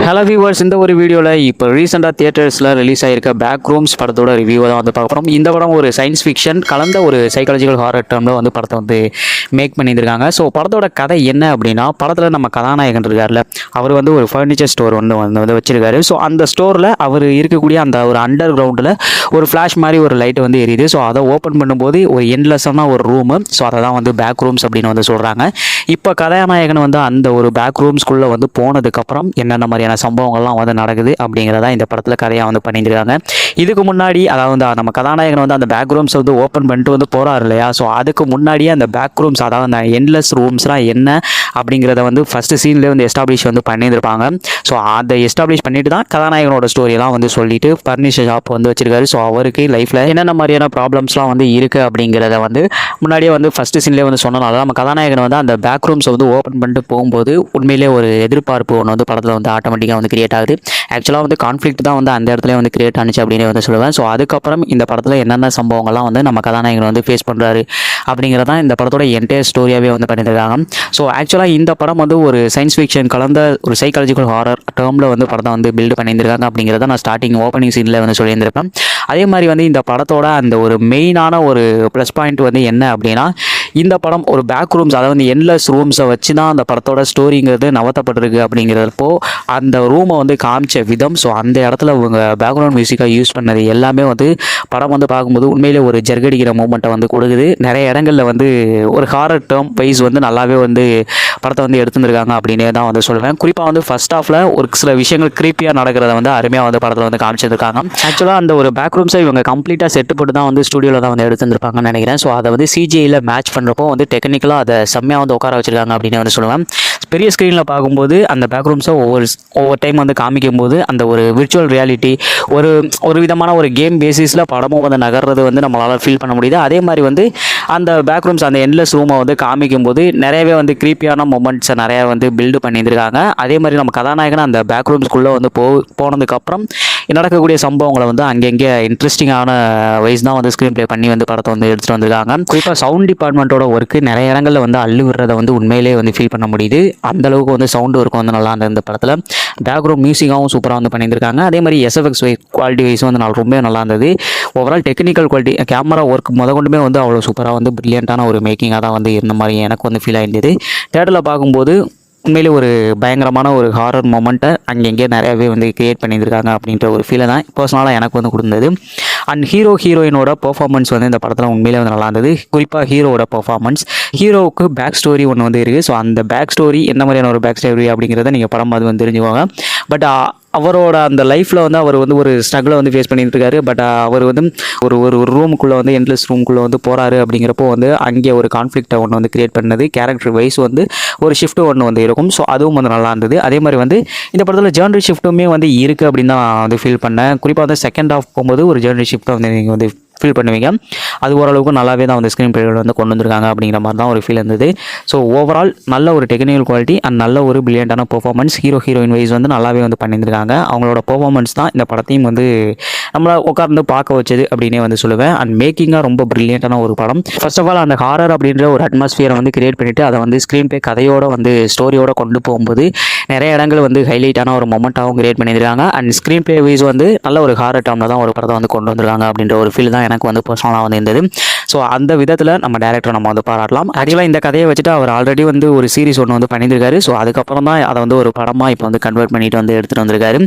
Hello viewers, இந்த ஒரு வீடியோவில் இப்போ ரீசெண்டாக தியேட்டர்ஸில் ரிலீஸ் ஆகிருக்க பேக் ரூம்ஸ் படத்தோட ரிவ்யூவை தான் வந்து பார்க்க போகிறோம். இந்த படம் ஒரு சயின்ஸ் ஃபிக்ஷன் கலந்த ஒரு சைக்காலஜிக்கல் ஹாரர் டர்மில் வந்து படத்தை வந்து மேக் பண்ணியிருக்காங்க. ஸோ படத்தோட கதை என்ன அப்படின்னா, படத்தில் நம்ம கதாநாயகன் இருக்கார்ல, அவர் வந்து ஒரு ஃபர்னிச்சர் ஸ்டோர் வந்து வச்சிருக்காரு. ஸோ அந்த ஸ்டோரில் அவர் இருக்கக்கூடிய அந்த ஒரு அண்டர் கிரவுண்டில் ஒரு ஃப்ளாஷ் மாதிரி ஒரு லைட் வந்து எரியுது. ஸோ அதை ஓப்பன் பண்ணும்போது ஒரு எண்ட்லெஸ்ஸான ஒரு ரூமு. ஸோ அதை தான் வந்து பேக் ரூம்ஸ் அப்படின்னு வந்து சொல்கிறாங்க. இப்போ கதாநாயகன் வந்து அந்த ஒரு பேக் ரூம்ஸ்குள்ளே வந்து போனதுக்கப்புறம் என்னென்ன மாதிரியான சம்பவங்கள்லாம் வந்து நடக்குது அப்படிங்கிறதா இந்த படத்தில் கதையாக வந்து பண்ணியிருக்காங்க. இதுக்கு முன்னாடி அதாவது நம்ம கதாநாயகன் வந்து அந்த பேக் ரூம்ஸ் வந்து ஓப்பன் பண்ணிட்டு வந்து போகிறார் இல்லையா, ஸோ அதுக்கு முன்னாடியே அந்த பேக் ரூம்ஸ், அதாவது அந்த எண்ட்லெஸ் ரூம்ஸ்லாம் என்ன அப்படிங்கிறத வந்து ஃபஸ்ட்டு சீன்லேயே வந்து எஸ்டாப்ளிஷ் வந்து பண்ணியிருப்பாங்க. ஸோ அதை எஸ்டாப்ளிஷ் பண்ணிட்டு தான் கதாநாயகனோட ஸ்டோரியெல்லாம் வந்து சொல்லிட்டு ஃபர்னிச்சர் ஷாப் வந்து வச்சிருக்காரு. ஸோ அவருக்கு லைஃப்பில் என்னென்ன மாதிரியான ப்ராப்ளம்ஸ்லாம் வந்து இருக்குது அப்படிங்கிறத வந்து முன்னாடியே வந்து ஃபஸ்ட்டு சீன்லேயே வந்து சொன்னனால நம்ம கதாநாயகன் வந்து அந்த பேக் ரூம்ஸ் வந்து ஓப்பன் பண்ணிட்டு போகும்போது உண்மையிலே ஒரு எதிர்பார்ப்பு ஒன்று வந்து படத்தில் வந்து ஆட்டோமேட்டிக்காக வந்து கிரியேட் ஆகுது. ஆக்சுவலாக வந்து கான்ஃப்ளிக்ட் தான் வந்து அந்த இடத்துல வந்து கிரியேட் ஆனிச்சு அப்படின்னு வந்து சொல்லுவேன். ஸோ அதுக்கப்புறம் இந்த படத்தில் என்னென்ன சம்பவங்கள்லாம் வந்து நம்ம கதாநாயகன் வந்து ஃபேஸ் பண்ணுறாரு அப்படிங்கிறதான் இந்த படத்தோட என்டையர் ஸ்டோரியாகவே வந்து பண்ணியிருக்காங்க. ஸோ ஆக்சுவலாக இந்த படம் வந்து ஒரு சயின்ஸ் ஃபிக்ஷன் கலந்த ஒரு சைக்காலஜிக்கல் ஹாரர் டேர்மில் வந்து படத்தை வந்து பில்டு பண்ணியிருக்காங்க அப்படிங்கிறத நான் ஸ்டார்டிங் ஓப்பனிங் சீனில் வந்து சொல்லியிருந்திருப்பேன். அதே மாதிரி வந்து இந்த படத்தோட அந்த ஒரு மெயினான ஒரு ப்ளஸ் பாயிண்ட் வந்து என்ன அப்படின்னா, இந்த படம் ஒரு பேக் ரூம்ஸ், அதாவது வந்து எண்ட்லெஸ் ரூம்ஸை வச்சு தான் அந்த படத்தோட ஸ்டோரிங்கிறது நவத்தப்பட்டிருக்கு. அப்படிங்கிறப்போ அந்த ரூமை வந்து காமிச்ச விதம், ஸோ அந்த இடத்துல அவங்க பேக்ரவுண்ட் மியூசிக்காக யூஸ் பண்ணது எல்லாமே வந்து படம் வந்து பார்க்கும்போது உண்மையிலே ஒரு ஜர்கடிக்கிற மூமெண்ட்டை வந்து கொடுக்குது. நிறைய இடங்களில் வந்து ஒரு ஹாரர் டேர்ம் வைஸ் வந்து நல்லாவே வந்து படத்தை வந்து எடுத்துருக்காங்க அப்படின்னே தான் வந்து சொல்லுவேன். குறிப்பாக வந்து ஃபர்ஸ்ட் ஹாஃபில் ஒரு சில விஷயங்கள் க்ரீப்பியாக நடக்கிறத வந்து அருமையாக வந்து படத்தில் வந்து காமிச்சிருக்காங்க. ஆக்சுவலாக அந்த ஒரு பேக் ரூம்ஸை இவங்க கம்ப்ளீட்டாக செட்டு போட்டு தான் வந்து ஸ்டுடியோவில் தான் வந்து எடுத்துருப்பாங்கன்னு நினைக்கிறேன். ஸோ அதை வந்து சிஜிஐயில் மேட்ச் பண்ணுறப்போ வந்து டெக்னிக்கலாக அதை செம்மையாக வந்து உட்கார வச்சிருக்காங்க அப்படின்னு வந்து சொல்லுவேன். பெரிய ஸ்க்ரீனில் பார்க்கும்போது அந்த பேக் ரூம்ஸை ஒவ்வொரு டைம் வந்து காமிக்கும் போது அந்த ஒரு விர்ச்சுவல் ரியாலிட்டி ஒரு விதமான ஒரு கேம் பேசிஸில் படமும் வந்து நகர்றது வந்து நம்மளால் ஃபீல் பண்ண முடியுது. அதே மாதிரி வந்து அந்த பேக் ரூம்ஸ், அந்த எண்ட்லெஸ் ரூமை வந்து காமிக்கும் போது நிறையவே வந்து க்ரீப்பியான மொமெண்ட்ஸை நிறையா வந்து பில்டு பண்ணியிருக்காங்க. அதே மாதிரி நம்ம கதாநாயகன் அந்த பேக் ரூம்ஸ்குள்ளே வந்து போனதுக்கப்புறம் நடக்கக்கூடிய சம்பவங்களை வந்து அங்கங்கே இன்ட்ரெஸ்டிங்கான வைஸ் தான் வந்து ஸ்க்ரீன் ப்ளே பண்ணி வந்து படத்தை வந்து எடுத்துகிட்டு வந்திருக்காங்க. குறிப்பாக சவுண்ட் டிபார்ட்மெண்ட்டோட ஒர்க்கு நிறைய இடங்களில் வந்து அள்ளு விடுறதை வந்து உண்மையிலேயே வந்து ஃபீல் பண்ண முடியுது. அந்தளவுக்கு வந்து சவுண்டு ஒர்க் வந்து நல்லா இருந்தது இந்த படத்தில். பேக்ரவுண்ட் மியூசிக்காகவும் சூப்பராக வந்து பண்ணியிருக்காங்க. அதே மாதிரி எஸ்எஃப்எக்ஸ் குவாலிட்டி வைஸும் வந்து ரொம்ப நல்லா இருந்தது. Overall technical quality, camera work கொண்டுமே வந்து அவ்வளோ சூப்பராக வந்து பிரில்லியண்ட்டான ஒரு மேக்கிங்காக தான் வந்து இருந்த மாதிரி எனக்கு வந்து ஃபீல் ஆகிருந்தது. தேட்டரில் பார்க்கும்போது உண்மையிலே ஒரு பயங்கரமான ஒரு ஹாரர் மொமெண்ட்டை அங்கங்கே நிறையாவே வந்து கிரியேட் பண்ணியிருக்காங்க அப்படின்ற ஒரு ஃபீலை தான் பர்சனலாக எனக்கு வந்து கொடுத்தது. அண்ட் ஹீரோயினோட பெர்ஃபார்மன்ஸ் வந்து இந்த படத்தில் உண்மையிலே வந்து நல்லா இருந்தது. குறிப்பாக ஹீரோவோட பெர்ஃபார்மன்ஸ், ஹீரோவுக்கு பேக் ஸ்டோரி ஒன்று வந்து இருக்குது. ஸோ அந்த பேக் ஸ்டோரி என்ன மாதிரியான ஒரு பேக் ஸ்டோரி அப்படிங்கிறத நீங்கள் படம் அது வந்து தெரிஞ்சுக்கோங்க. பட் அவரோட அந்த லைஃப்பில் வந்து அவர் வந்து ஒரு ஸ்ட்ரகிளை வந்து ஃபேஸ் பண்ணிட்டு இருக்காரு. பட் அவர் வந்து ஒரு ரூமுக்குள்ளே வந்து எண்ட்லெஸ் ரூமுக்குள்ளே வந்து போகிறாரு. அப்படிங்கிறப்போ வந்து அங்கே ஒரு கான்ஃப்ளிக்டை ஒன்று வந்து கிரியேட் பண்ணது, கேரக்டர் வைஸ் வந்து ஒரு ஷிஃப்ட்டு ஒன்று வந்து இருக்கும். ஸோ அதுவும் வந்து நல்லா இருந்தது. அதே மாதிரி வந்து இந்த படத்தில் ஜேர்னரி ஷிஃப்ட்டுமே வந்து இருக்குது அப்படின்னு தான் நான் வந்து ஃபீல் பண்ணேன். குறிப்பாக வந்து செகண்ட் ஹாஃப் போகும்போது ஒரு ஜேர்னரி ஷிஃப்ட்டை வந்து நீங்கள் வந்து ஃபீல் பண்ணுவீங்க. அது ஓரளவுக்கு நல்லாவே தான் வந்து ஸ்க்ரீன் ப்ளேகள் வந்து கொண்டு வந்திருக்காங்க அப்படிங்கிற மாதிரி தான் ஒரு ஃபீல் இருந்தது. ஸோ ஓவரால் நல்ல ஒரு டெக்னிக்கல் குவாலிட்டி அண்ட் நல்ல ஒரு பிரில்லியண்டான பெர்ஃபார்மன்ஸ், ஹீரோயின் வைஸ் வந்து நல்லாவே வந்து பண்ணியிருக்காங்க. அவங்களோட பெர்ஃபார்மன்ஸ் தான் இந்த படத்தையும் வந்து நம்மளை உட்கார்ந்து பார்க்க வச்சது அப்படின்னே வந்து சொல்லுவேன். அண்ட் மேக்கிங்காக ரொம்ப பிரில்லியண்டான ஒரு படம். ஃபர்ஸ்ட் ஆஃப் ஆல் அந்த ஹாரர் அப்படின்ற ஒரு அட்மாஸ்பியரை வந்து கிரியேட் பண்ணிவிட்டு அதை வந்து ஸ்க்ரீன் ப்ளே கதையோடு வந்து ஸ்டோரியோடு கொண்டு போகும்போது நிறைய இடங்கள் வந்து ஹைலைட்டான ஒரு மொமெண்ட்டாகவும் கிரியேட் பண்ணியிருக்காங்க. அண்ட் ஸ்க்ரீன் ப்ளே வைஸ் வந்து நல்ல ஒரு ஹாரர் டேர்மில் தான் ஒரு படத்தை வந்து கொண்டு வந்திருக்காங்க அப்படின்ற ஒரு ஃபீல் தான் எனக்கு வந்து பர்சனலாக வந்து இருந்தது. ஸோ அந்த விதத்தில் நம்ம டேரக்டரை நம்ம வந்து பாராட்டலாம். ஆக்சுவலாக இந்த கதையை வச்சுட்டு அவர் ஆல்ரெடி வந்து ஒரு சீரிஸ் ஒன்று வந்து பண்ணியிருக்காரு. ஸோ அதுக்கப்புறம் தான் அதை வந்து ஒரு படமாக இப்போ வந்து கன்வெர்ட் பண்ணிட்டு வந்து எடுத்துகிட்டு வந்திருக்காரு.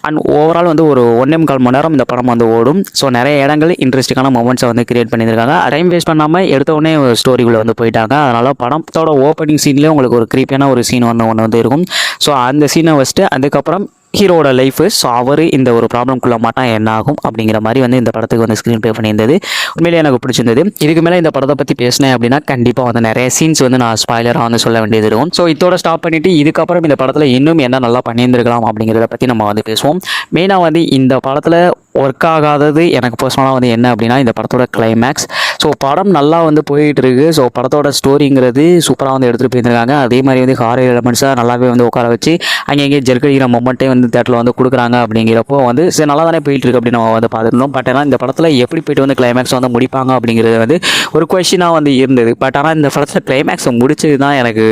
அண்ட் ஓவரால் வந்து ஒரு 1.25 மணி நேரம் இந்த படம் வந்து ஓடும். ஸோ நிறைய இடங்கள் இன்ட்ரெஸ்டிங்கான மொமெண்ட்ஸை வந்து கிரியேட் பண்ணியிருக்காங்க. டைம் வேஸ்ட் பண்ணாமல் எடுத்த உடனே ஸ்டோரிக்குள்ளே வந்து போயிட்டாங்க. அதனால் படத்தோட ஓப்பனிங் சீன்லேயே உங்களுக்கு ஒரு க்ரீப்பியான ஒரு சீன் ஒன்று வந்து இருக்கும். ஸோ அந்த சீனை வச்சுட்டு அதுக்கப்புறம் ஹீரோட லைஃபு, ஸோ அவர் இந்த ஒரு ப்ராப்ளம்குள்ளே மாட்டால் என்ன ஆகும் அப்படிங்கிற மாதிரி வந்து இந்த படத்துக்கு வந்து ஸ்க்ரீன் ப்ளே பண்ணியிருந்தது. உண்மையிலேயே எனக்கு பிடிச்சிருந்தது. இதுக்கு மேலே இந்த படத்தை பற்றி பேசினேன் அப்படின்னா கண்டிப்பாக வந்து நிறைய சீன்ஸ் வந்து நான் ஸ்பாய்லராக வந்து சொல்ல வேண்டியது இருக்கும். ஸோ இதோட ஸ்டாப் பண்ணிவிட்டு இதுக்கப்புறம் இந்த படத்தில் இன்னும் என்ன நல்லா பண்ணியிருந்திருக்கலாம் அப்படிங்கிறத பற்றி நம்ம வந்து பேசுவோம். மெயினாக வந்து இந்த படத்தில் ஒர்க் ஆகாதது எனக்கு பர்சனலாக வந்து என்ன அப்படின்னா இந்த படத்தோட கிளைமேக்ஸ். ஸோ படம் நல்லா வந்து போயிட்டு இருக்கு. ஸோ படத்தோட ஸ்டோரிங்கிறது சூப்பராக வந்து எடுத்துகிட்டு போயிருக்காங்க. அதே மாதிரி வந்து ஹாரர் எலமெண்ட்ஸாக நல்லாவே வந்து உட்கார வச்சு அங்கங்கே ஜெர்கடிக்கிற மொமெண்ட்டே வந்து தேட்டரில் வந்து கொடுக்குறாங்க. அப்படிங்கிறப்போ வந்து சரி நல்லா தானே போயிட்டு இருக்கு அப்படின்னு நம்ம வந்து பார்த்துருந்தோம். பட் ஆனால் இந்த படத்தில் எப்படி போயிட்டு வந்து கிளைமேக்ஸ் வந்து முடிப்பாங்க அப்படிங்கிறது வந்து ஒரு கொஸ்டினாக வந்து இருந்தது. பட் ஆனால் இந்த படத்தில் கிளைமேக்ஸை முடிச்சது தான் எனக்கு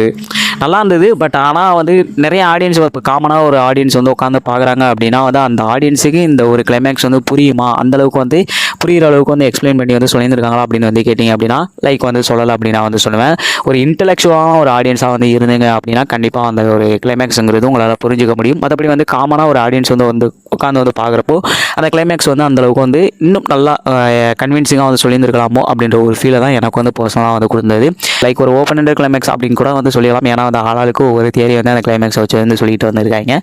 நல்லா இருந்தது. பட் ஆனால் வந்து நிறைய ஆடியன்ஸ் இப்போ காமனாக ஒரு ஆடியன்ஸ் வந்து உட்காந்து பார்க்குறாங்க அப்படின்னா வந்து அந்த ஆடியன்ஸுக்கு இந்த ஒரு கிளைமேக்ஸ் வந்து புரியுமா, அந்தளவுக்கு வந்து புரிகிற அளவுக்கு வந்து எக்ஸ்பிளைன் பண்ணி வந்து சொல்லியிருக்காங்களா அப்படின்னு வந்து கேட்டிங்க அப்படின்னா லைக் வந்து சொல்லலை அப்படின்னு நான் வந்து சொல்லுவேன். ஒரு இன்டெலெக்சுவலான ஒரு ஆடியன்ஸாக வந்து இருந்தீங்க அப்படின்னா கண்டிப்பாக அந்த ஒரு கிளைமேக்ஸுங்கிறது உங்களால் புரிஞ்சுக்க முடியும். மற்றபடி வந்து காமனாக ஒரு ஆடியன்ஸ் வந்து உட்காந்து வந்து பார்க்குறப்போ அந்த கிளைமேக்ஸ் வந்து அந்தளவுக்கு வந்து இன்னும் நல்லா கன்வின்சிங்காக வந்து சொல்லியிருந்துருக்கலாமோ அப்படின்ற ஒரு ஃபீலை தான் எனக்கு வந்து பர்சனலாக வந்து கொடுத்தது. லைக் ஒரு ஓப்பன் எண்டட் கிளைமேக்ஸ் அப்படின்னு கூட வந்து சொல்லிடலாம். ஏன்னா வந்து ஆளாளுக்கு ஒவ்வொரு தியரி வந்து அந்த கிளைமேக்ஸை வச்சு வந்து சொல்லிட்டு வந்திருக்காங்க.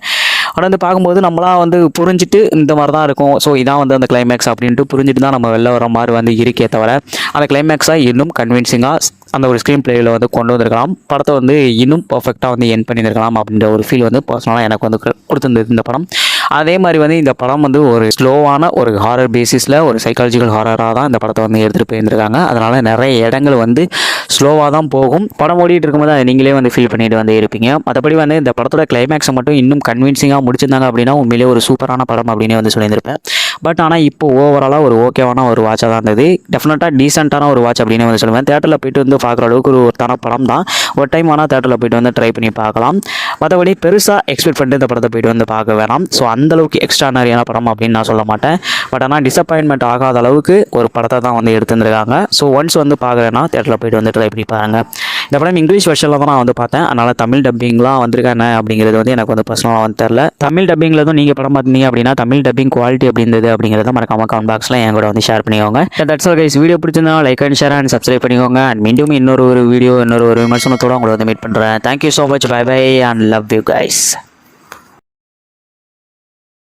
ஆனால் வந்து பார்க்கும்போது நம்மளாம் வந்து புரிஞ்சுட்டு இந்த மாதிரி தான் இருக்கும், ஸோ இதான் வந்து அந்த கிளைமேக்ஸ் அப்படின்ட்டு புரிஞ்சுட்டு தான் நம்ம வெளில வர மாதிரி வந்து இருக்கே தவிர அந்த கிளைமேக்ஸாக இன்னும் கன்வின்சிங்காக அந்த ஒரு ஸ்க்ரீன் பிளேயில் வந்து கொண்டு வந்திருக்கலாம். படத்தை வந்து இன்னும் பர்ஃபெக்டாக வந்து என் பண்ணியிருக்கலாம் அப்படின்ற ஒரு ஃபீல் வந்து பர்சனலாக எனக்கு வந்து கொடுத்துருந்தது இந்த படம். அதே மாதிரி வந்து இந்த படம் வந்து ஒரு ஸ்லோவான ஒரு ஹாரர் பேசிஸில் ஒரு சைக்காலஜிக்கல் ஹாரராக தான் இந்த படத்தை வந்து எடுத்துகிட்டு போயிருந்திருக்காங்க. அதனால் நிறைய இடங்கள் வந்து ஸ்லோவாக தான் போகும். படம் ஓடிட்டு இருக்கும்போது அதை நீங்களே வந்து ஃபீல் பண்ணிட்டு வந்து இருப்பீங்க. மற்றபடி வந்து இந்த படத்தோட கிளைமேக்ஸை மட்டும் இன்னும் கன்வின்சிங்காக முடிச்சிருந்தாங்க அப்படின்னா உண்மையிலே ஒரு சூப்பரான படம் அப்படின்னு வந்து சொல்லியிருந்திருப்பேன். பட் ஆனால் இப்போ ஓவராலாக ஒரு ஓகேவான ஒரு வாட்சாக தான் இருந்தது. டெஃபினட்டாக டீசெண்டான ஒரு வாட்ச் அப்படின்னு வந்து சொல்லுவேன். தேட்டரில் போய்ட்டு வந்து பார்க்குற அளவுக்கு ஒரு ஒருத்தான படம் தான். ஒரு டைம் ஆனால் தேட்டரில் போய்ட்டு வந்து ட்ரை பண்ணி பார்க்கலாம். மற்றபடி பெருசாக எக்ஸ்பெக்ட் பண்ணிட்டு இந்த படத்தை போய்ட்டு வந்து பார்க்க வேணாம். ஸோ அந்தளவுக்கு எக்ஸ்ட்ரானரியான படம் அப்படின்னு நான் சொல்ல மாட்டேன். பட் ஆனால் டிசப்பாயின்மெண்ட் ஆகாத அளவுக்கு ஒரு படத்தை தான் வந்து எடுத்துருந்துருக்காங்க. ஸோ ஒன்ஸ் வந்து பார்க்குறேன்னா தேட்டரில் போய்ட்டு வந்து ட்ரை பண்ணி பாருங்கள். இந்த படம் இங்கிலீஷ் வெர்ஷனில் தான் நான் வந்து பார்த்தேன். அதனால் தமிழ் டப்பிங்லாம் வந்திருக்கானே அப்படிங்கிறது வந்து எனக்கு வந்து பர்சனலாக வந்து தெரில. தமிழ் டப்பிங்கில் தான் நீங்கள் படம் பார்த்தீங்க அப்படின்னா தமிழ் டப்பிங் குவாலிட்டி எப்படி இருந்தது அப்படிங்கிறத மறக்காம கமெண்ட் பாக்ஸில் என் கூட வந்து ஷேர் பண்ணிக்கோங்க. That's all guys. வீடியோ பிடிச்சிருந்தா like and share and subscribe பண்ணிக்கோங்க. அண்ட் மீண்டும் இன்னொரு வீடியோ இன்னொரு விமர்சனத்தோடு உங்களை வந்து மீட் பண்ணுறேன். Thank you so much. Bye bye and love you guys.